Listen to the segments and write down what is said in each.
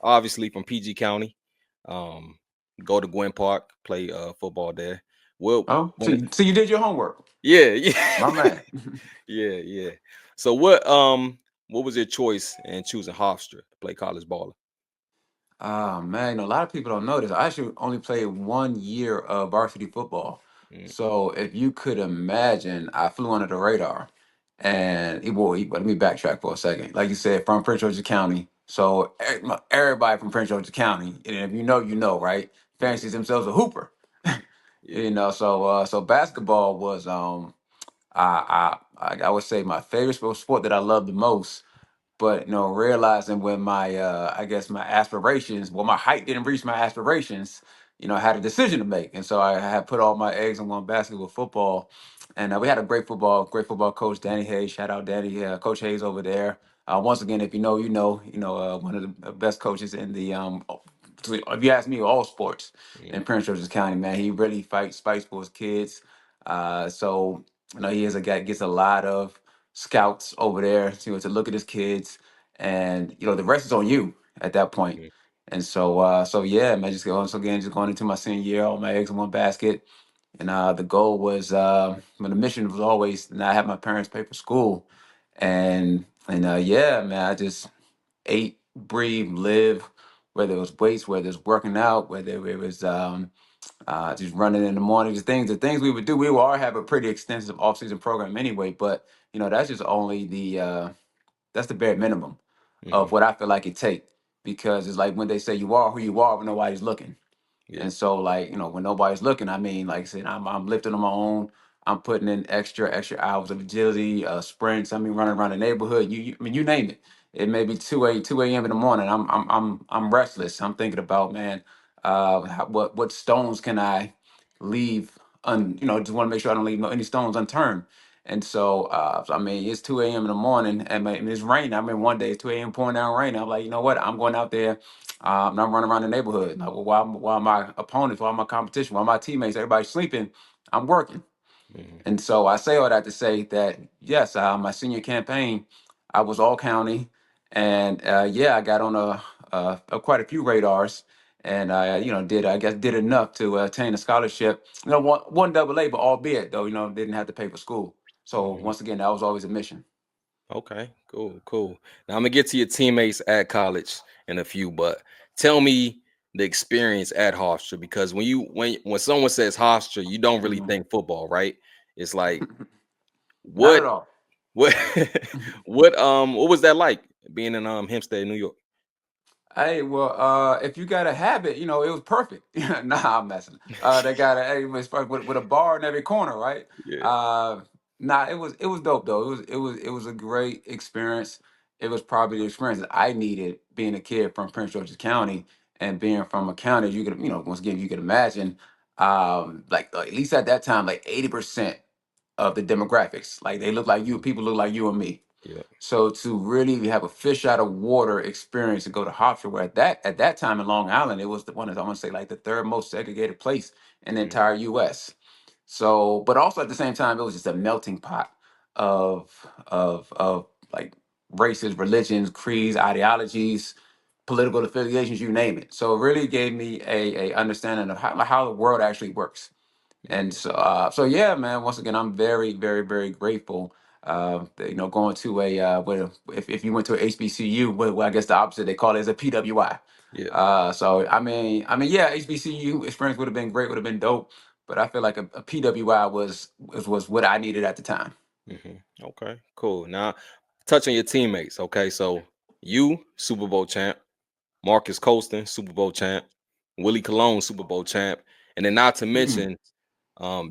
obviously from PG County. Um, go to Gwen Park, play football there. Well, Oh, when so you did your homework, yeah, yeah, my man. yeah, yeah. So what was your choice in choosing Hofstra to play college ball? Ah man, a lot of people don't know this. I actually only played 1 year of varsity football. Mm, So if you could imagine, I flew under the radar. And let me backtrack for a second. Like you said, from Prince George's County. So everybody from Prince George's County, and if you know, right? yeah, Fancies themselves a hooper. yeah. So basketball was I would say my favorite sport that I love the most. But realizing when my I guess my aspirations, well, my height didn't reach my aspirations. I had a decision to make, and so I had put all my eggs in one basket with football. And we had a great football coach, Danny Hayes. Shout out Danny, Coach Hayes over there. Once again, if you know, one of the best coaches in the if you ask me, all sports in Mm, Prince George's County. Man, he really fights for his kids. So he is a guy that gets a lot of scouts over there to look at his kids, and the rest is on you at that point. mm, And so yeah, man, just going into my senior year, all my eggs in one basket. And the goal was, the mission was always to not have my parents pay for school. And yeah, man, I just ate, breathe, live, whether it was weights, whether it's working out, whether it was just running in the morning, the things we would do. We would all have a pretty extensive off-season program anyway, but that's just only that's the bare minimum of mm, what I feel like it take. Because it's like when they say you are who you are when nobody's looking. yeah. And so, like, when nobody's looking, I mean, like I said, I'm lifting on my own. I'm putting in extra hours of agility, sprints. I mean, running around the neighborhood. I mean, you name it. It may be 2 a.m. in the morning. I'm restless. I'm thinking about, man, what stones can I leave? Just want to make sure I don't leave any stones unturned. And so I mean, it's 2 a.m. in the morning, and it's raining. I mean, one day it's 2 a.m. pouring down rain. I'm like, you know what? I'm going out there, and I'm running around the neighborhood. Like, well, while my opponents, while my competition, while my teammates, everybody's sleeping, I'm working. Mm, And so I say all that to say that yes, my senior campaign, I was all county, and yeah, I got on quite a few radars, and I did enough to attain a scholarship. One double A, but albeit though didn't have to pay for school. So mm. once again, that was always a mission. Okay, cool, cool. Now I'm gonna get to your teammates at college in a few, but tell me the experience at Hofstra because when someone says Hofstra, you don't really Mhm. think football, right? It's like Not what at all. what what was that like being in Hempstead, New York? Hey, well, if you got a habit, it was perfect. Nah, I'm messing. They got it was perfect with a bar in every corner, right? Yeah. Uh, nah, it was dope though. It was a great experience. It was probably the experience that I needed being a kid from Prince George's County and being from a county you could, once again, you could imagine, like at least at that time, like 80% of the demographics, like they look like you, people look like you and me. Yeah. So to really have a fish out of water experience to go to Hofstra, where at that time in Long Island, it was the one, I want to say, like the third most segregated place in the Mm, entire U.S. So, but also at the same time, it was just a melting pot of like races, religions, creeds, ideologies, political affiliations, you name it. So it really gave me a understanding of how the world actually works. And mm, so yeah, man. Once again, I'm very, very, very grateful. Going to if you went to a HBCU, well, I guess the opposite they call it is a PWI. yeah. So I mean, yeah, HBCU experience would have been great, would have been dope, but I feel like a PWI was what I needed at the time. Okay, cool. Now touch on your teammates. Okay, so you Super Bowl champ, Marcus Colston Super Bowl champ, Willie Colon Super Bowl champ, and then not to Mm. mention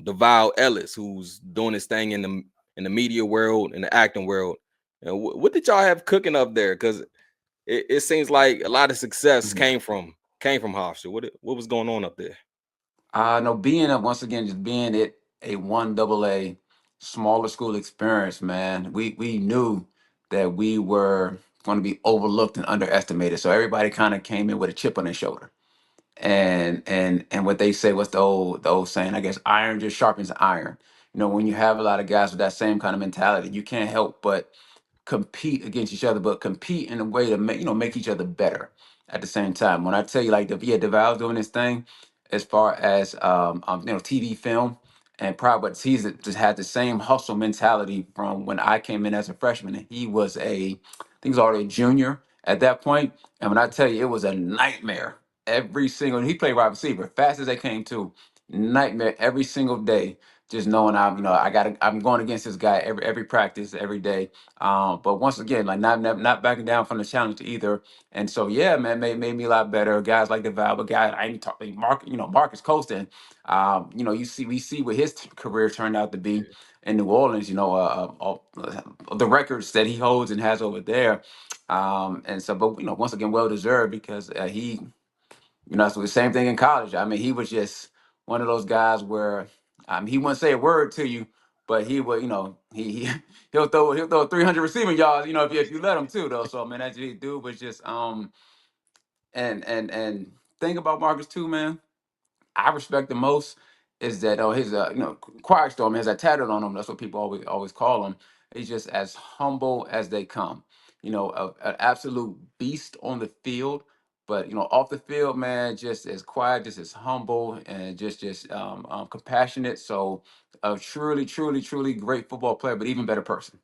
Deval Ellis, who's doing his thing in the media world, in the acting world. And what did y'all have cooking up there? Because it seems like a lot of success Mhm. came from Hofstra. What was going on up there? No, once again, just being it a one double A smaller school experience, man. We knew that we were going to be overlooked and underestimated. So everybody kind of came in with a chip on their shoulder. And what they say, what's the old saying? I guess iron just sharpens iron. When you have a lot of guys with that same kind of mentality, you can't help but compete against each other, but compete in a way to make each other better. at the same time. When I tell you, like, yeah, DeVal's doing his thing as far as TV film and probably, but he's just had the same hustle mentality from when I came in as a freshman. And he was I think he was already a junior at that point. And when I tell you, it was a nightmare every single. He played wide receiver, fast as they came to, nightmare every single day. Just knowing I'm going against this guy every practice, every day. But once again, like not backing down from the challenge either. And so yeah, man, made me a lot better. Guys like the Val, but guys I ain't talking Mark, Marcus Colston. We see what his career turned out to be in New Orleans. The records that he holds and has over there. And so, but once again, well deserved because so the same thing in college. I mean, he was just one of those guys where he wouldn't say a word to you, but he would, he'll throw 300 receiving yards, if you let him too, though. So man, that dude was just and thing about Marcus too, man. I respect the most is that his quiet storm has that tattered on him. That's what people always call him. He's just as humble as they come. An absolute beast on the field, but off the field, man, just as quiet, just as humble, and just compassionate. So a truly, truly, truly great football player, but even better person.